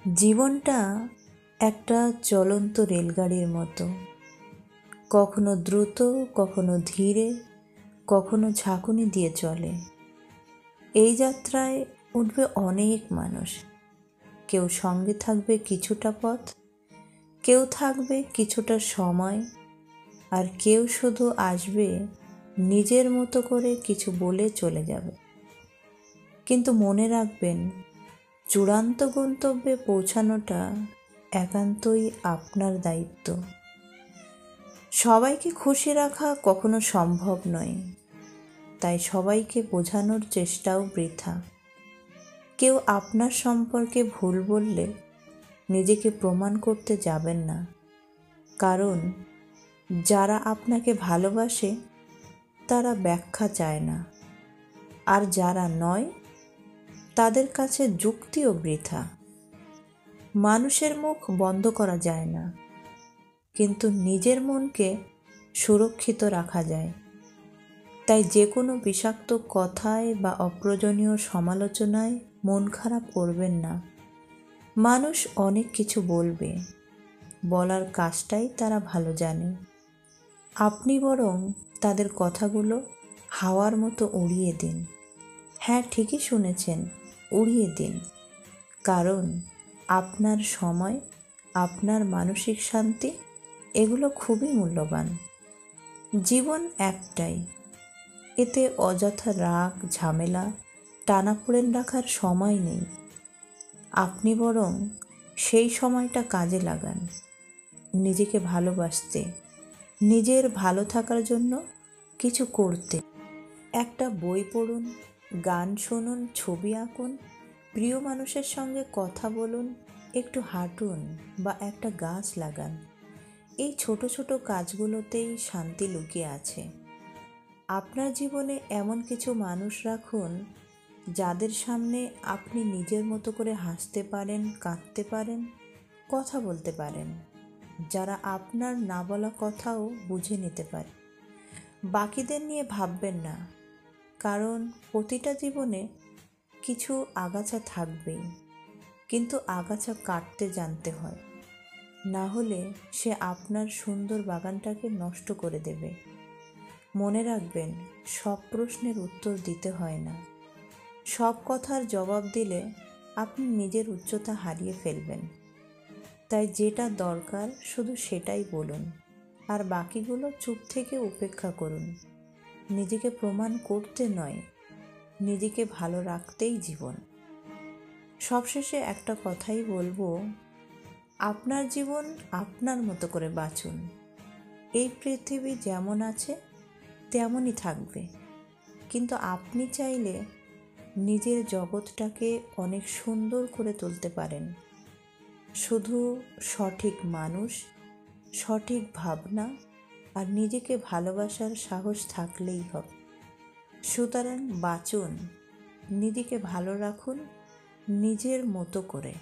জীবনটা একটা চলন্ত রেলগাড়ির মতো, কখনো দ্রুত, কখনো ধীরে, কখনো ঝাঁকুনি দিয়ে চলে। এই যাত্রায় উঠবে অনেক মানুষ। কেউ সঙ্গে থাকবে কিছুটা পথ, কেউ থাকবে কিছুটা সময়, আর কেউ শুধু আসবে নিজের মতো করে কিছু বলে চলে যাবে। কিন্তু মনে রাখবেন, চূড়ান্ত গন্তব্যে পৌঁছানোটা একান্তই আপনার দায়িত্ব। সবাইকে খুশি রাখা কখনো সম্ভব নয়, তাই সবাইকে বোঝানোর চেষ্টাও বৃথা। কেউ আপনার সম্পর্কে ভুল বললে নিজেকে প্রমাণ করতে যাবেন না, কারণ যারা আপনাকে ভালোবাসে তারা ব্যাখ্যা চায় না, আর যারা নয় তাদের কাছে যুক্তিও বৃথা। মানুষের মুখ বন্ধ করা যায় না, কিন্তু নিজের মনকে সুরক্ষিত রাখা যায়। তাই যে কোনো বিষাক্ত কথায় বা অপ্রয়োজনীয় সমালোচনায় মন খারাপ করবেন না। মানুষ অনেক কিছু বলবে, বলার কাজটাই তারা ভালো জানে। আপনি বরং তাদের কথাগুলো হাওয়ার মতো উড়িয়ে দিন। হ্যাঁ, ঠিকই শুনেছেন, উড়িয়ে দিন। কারণ আপনার সময়, আপনার মানসিক শান্তি, এগুলো খুবই মূল্যবান। জীবন একটাই, এতে অযথা রাগ, ঝামেলা, টানাপোড়েন রাখার সময় নেই। আপনি বরং সেই সময়টা কাজে লাগান নিজেকে ভালোবাসতে, নিজের ভালো থাকার জন্য কিছু করতে। একটা বই পড়ুন, গান শুনুন, ছবি আঁকুন, প্রিয় মানুষের সঙ্গে কথা বলুন, একটু হাঁটুন বা একটা গাছ লাগান। এই ছোট ছোট কাজগুলোতেই শান্তি লুকিয়ে আছে। আপনার জীবনে এমন কিছু মানুষ রাখুন যাদের সামনে আপনি নিজের মতো করে হাসতে পারেন, কাঁদতে পারেন, কথা বলতে পারেন, যারা আপনার না বলা কথাও বুঝে নিতে পারে। বাকিদের নিয়ে ভাববেন না, কারণ প্রতিটা জীবনে কিছু আগাছা থাকবেই, কিন্তু আগাছা কাটতে জানতে হয়, না হলে সে আপনার সুন্দর বাগানটাকে নষ্ট করে দেবে। মনে রাখবেন, সব প্রশ্নের উত্তর দিতে হয় না। সব কথার জবাব দিলে আপনি নিজের উচ্চতা হারিয়ে ফেলবেন। তাই যেটা দরকার শুধু সেটাই বলুন, আর বাকিগুলো চুপ থেকে উপেক্ষা করুন। নিজেকে প্রমাণ করতে নয়, নিজেকে ভালো রাখতেই জীবন। সবশেষে একটা কথাই বলবো, আপনার জীবন আপনার মতো করে বাঁচুন। এই পৃথিবী যেমন আছে তেমনই থাকবে, কিন্তু আপনি চাইলে নিজের জগৎটাকে অনেক সুন্দর করে তুলতে পারেন। শুধু সঠিক মানুষ, সঠিক ভাবনা আর নিজেকে ভালোবাসার সাহস থাকলেই হবে। সুতরাং বাঁচুন, নিজেকে ভালো রাখুন নিজের মতো করে।